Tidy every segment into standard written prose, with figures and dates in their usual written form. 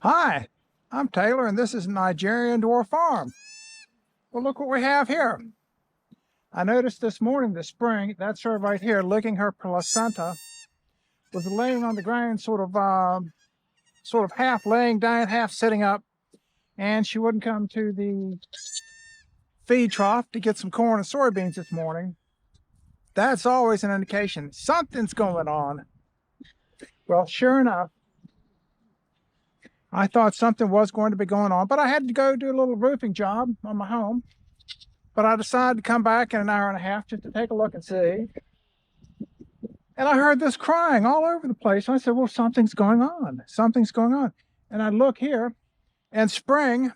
Hi, I'm Taylor, and this is Nigerian Dwarf Farm. Well, look what we have here. I noticed this morning the Spring, that's her right here, licking her placenta, was laying on the ground, sort of half laying down, half sitting up, and she wouldn't come to the feed trough to get some corn and soybeans this morning. That's always an indication something's going on. Well, sure enough, I thought something was going to be going on, but I had to go do a little roofing job on my home. But I decided to come back in an hour and a half just to take a look and see. And I heard this crying all over the place. I said, well, something's going on. Something's going on. And I look here, and Spring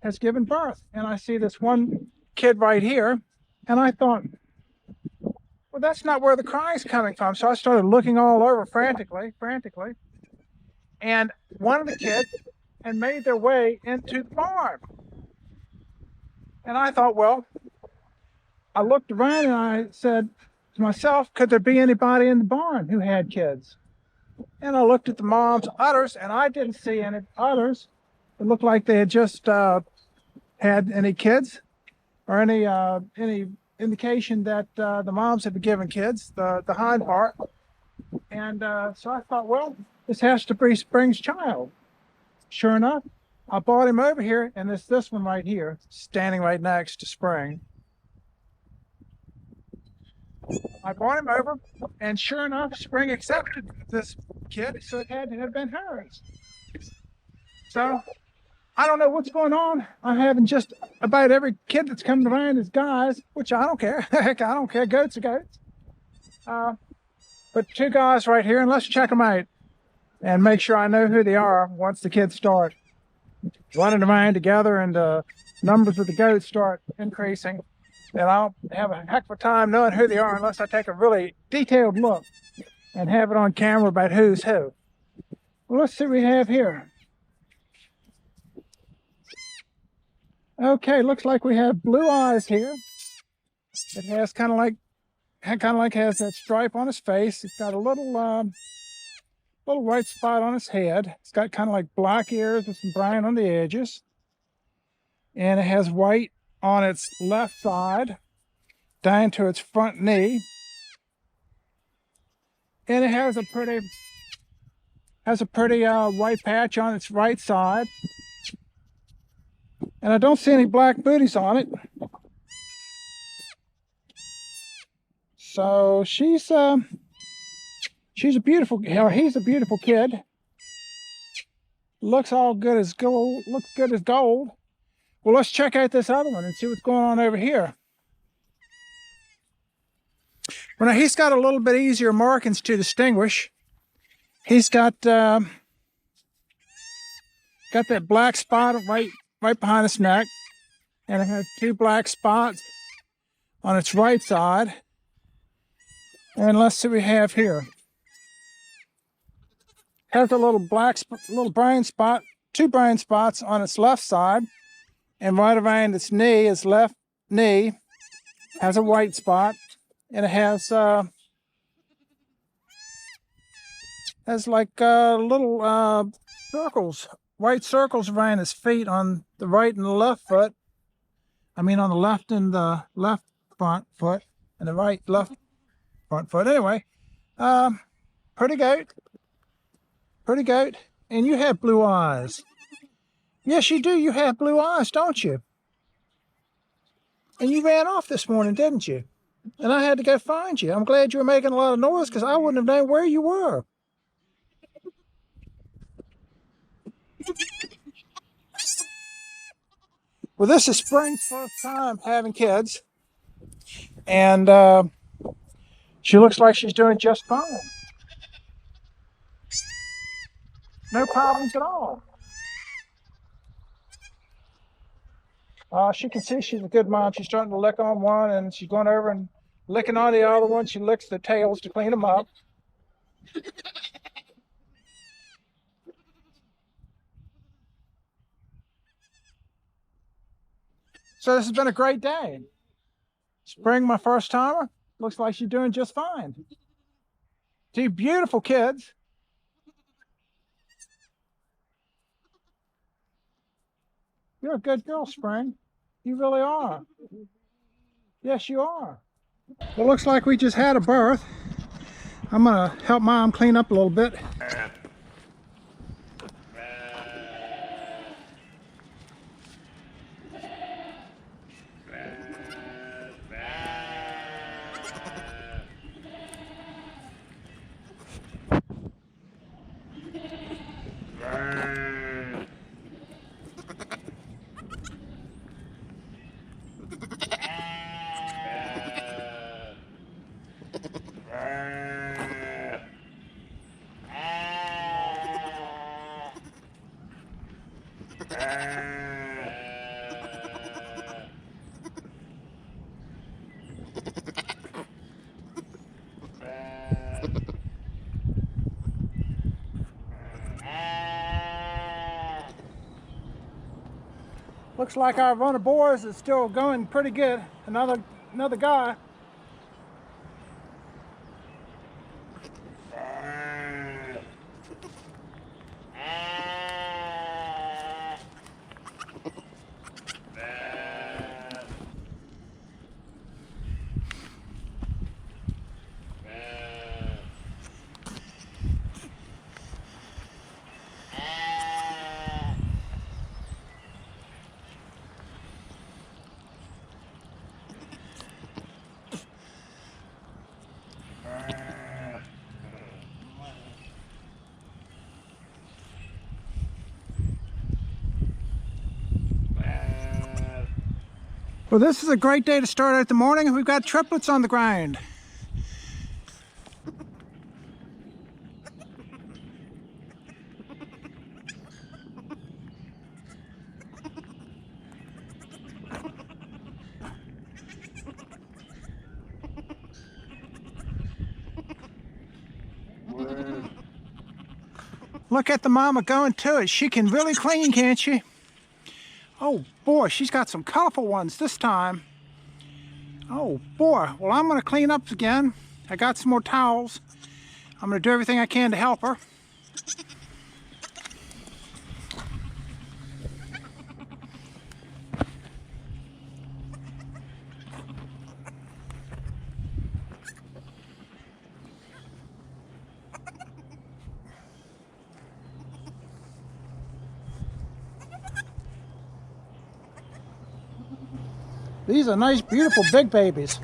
has given birth. And I see this one kid right here. And I thought, well, that's not where the crying's coming from. So I started looking all over frantically. And one of the kids had made their way into the barn. And I thought, well, I looked around and I said to myself, could there be anybody in the barn who had kids? And I looked at the mom's udders, and I didn't see any udders. It looked like they had just had any kids or any indication that the moms had been given kids, the hind part. And so I thought, well, this has to be Spring's child. Sure enough, I brought him over here, and it's this one right here, standing right next to Spring. I brought him over, and sure enough, Spring accepted this kid, so it had to have been hers. So, I don't know what's going on. I'm having just about every kid that's coming around is guys, which I don't care. Heck, I don't care. Goats are goats. But two guys right here, and let's check them out and make sure I know who they are once the kids start running around together and numbers of the goats start increasing. And I'll have a heck of a time knowing who they are unless I take a really detailed look and have it on camera about who's who. Well, let's see what we have here. Okay, looks like we have Blue Eyes here. It has kind of like has that stripe on his face. It's got a little white spot on his head. It's got kind of like black ears with some brown on the edges. And it has white on its left side down to its front knee. And it has a pretty white patch on its right side. And I don't see any black booties on it. So he's a beautiful kid. Looks all good as gold. Looks good as gold. Well, let's check out this other one and see what's going on over here. Well, now he's got a little bit easier markings to distinguish. He's got that black spot right behind his neck, and it has two black spots on its right side. And let's see what we have here. Has a little brown spot, two brown spots on its left side, and right around its knee, its left knee, has a white spot, and it has like little circles, white circles around his feet on the right and the left foot. I mean, on the left and the left front foot, and the right left front foot. Anyway, pretty goat. And you have blue eyes. Yes, you do. You have blue eyes, don't you? And you ran off this morning, didn't you? And I had to go find you. I'm glad you were making a lot of noise because I wouldn't have known where you were. Well, this is Spring's first time having kids. And she looks like she's doing just fine. No problems at all. She can see she's a good mom. She's starting to lick on one, and she's going over and licking on the other one. She licks the tails to clean them up. So this has been a great day. Spring, my first timer, looks like she's doing just fine. Two beautiful kids. You're a good girl, Spring. You really are. Yes, you are. Well, looks like we just had a birth. I'm gonna help Mom clean up a little bit. Looks like our run of boars is still going pretty good. Another guy. Well, this is a great day to start out the morning. We've got triplets on the ground. Look at the mama going to it. She can really clean, can't she? Oh boy, she's got some colorful ones this time. Oh boy, well, I'm gonna clean up again. I got some more towels. I'm gonna do everything I can to help her. These are nice, beautiful big babies.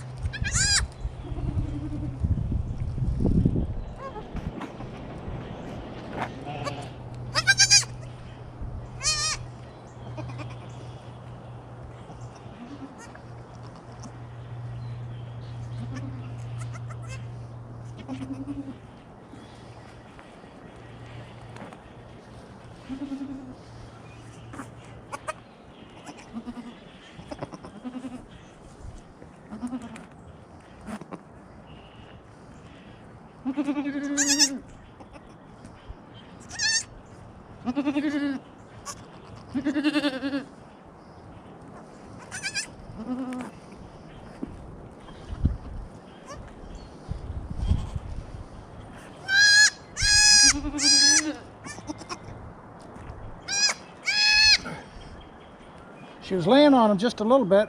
She was laying on him just a little bit,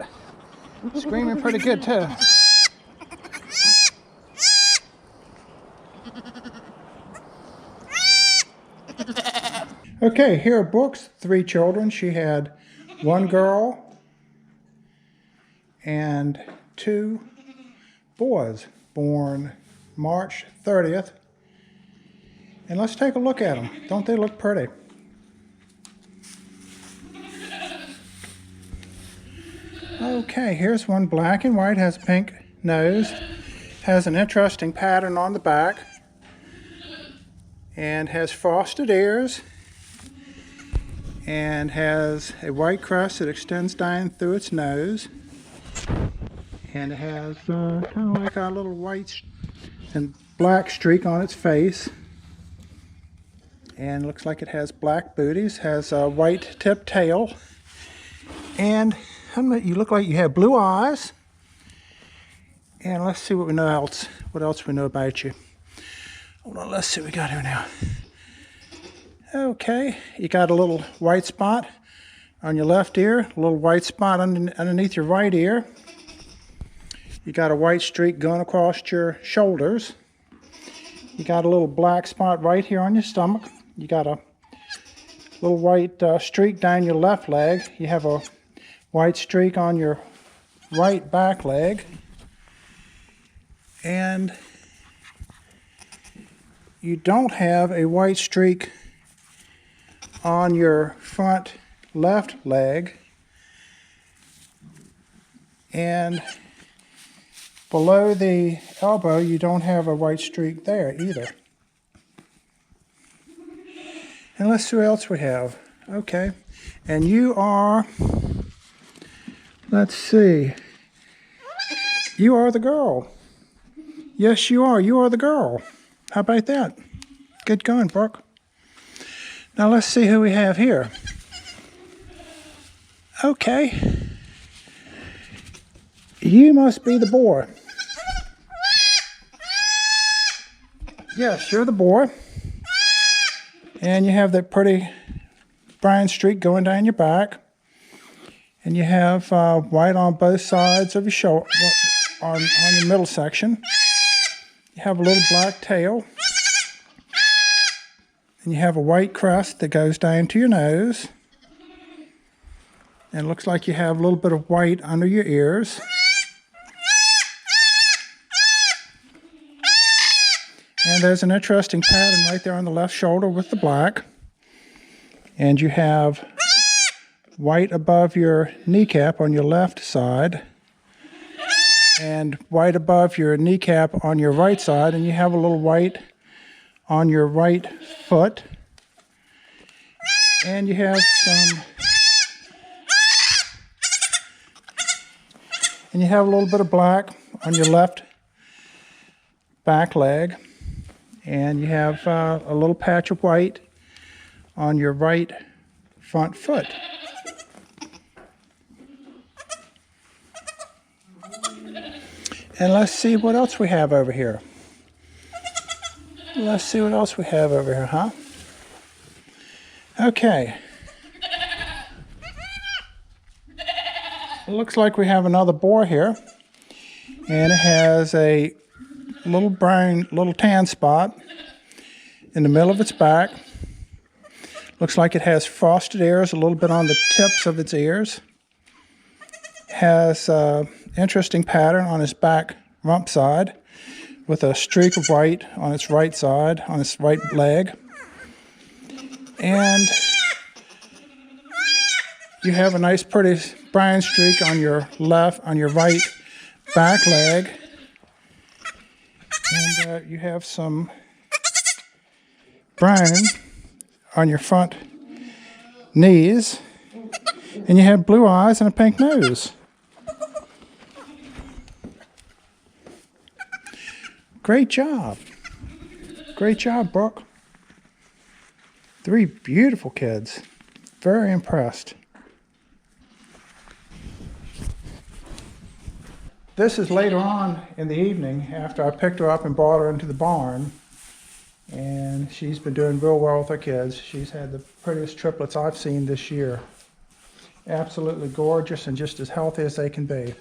screaming pretty good too. Okay, here are Brooke's 3 children. She had 1 girl and 2 boys born March 30th. And let's take a look at them. Don't they look pretty? Okay, here's one black and white, has a pink nose, has an interesting pattern on the back, and has frosted ears, and has a white crest that extends down through its nose, and it has kind of like a little white and black streak on its face, and looks like it has black booties, has a white tipped tail, and you look like you have blue eyes. And let's see what we know else. What else we know about you? Hold on, let's see what we got here now. Okay, you got a little white spot on your left ear, a little white spot underneath your right ear. You got a white streak going across your shoulders. You got a little black spot right here on your stomach. You got a little white streak down your left leg. You have a white streak on your right back leg. And you don't have a white streak on your front left leg. And below the elbow, you don't have a white streak there either. And let's see what else we have. Okay. And you are, let's see, you are the girl. Yes, you are. You are the girl. How about that? Good going, Brooke. Now let's see who we have here. Okay. You must be the boy. Yes, you're the boy. And you have that pretty brown streak going down your back. And you have white on both sides of your shoulder, on your middle section. You have a little black tail. And you have a white crest that goes down to your nose. And it looks like you have a little bit of white under your ears. And there's an interesting pattern right there on the left shoulder with the black. And you have white above your kneecap on your left side. And white above your kneecap on your right side. And you have a little white on your right foot. And you have some... And you have a little bit of black on your left back leg. And you have a little patch of white on your right front foot. And let's see what else we have over here. Let's see what else we have over here, huh? Okay. It looks like we have another boar here. And it has a little brown, little tan spot in the middle of its back. Looks like it has frosted ears a little bit on the tips of its ears. Has interesting pattern on its back rump side with a streak of white on its right side, on its right leg. And you have a nice pretty brown streak on your right back leg. And you have some brown on your front knees. And you have blue eyes and a pink nose. Great job. Great job, Brooke. 3 beautiful kids. Very impressed. This is later on in the evening after I picked her up and brought her into the barn. And she's been doing real well with her kids. She's had the prettiest triplets I've seen this year. Absolutely gorgeous and just as healthy as they can be.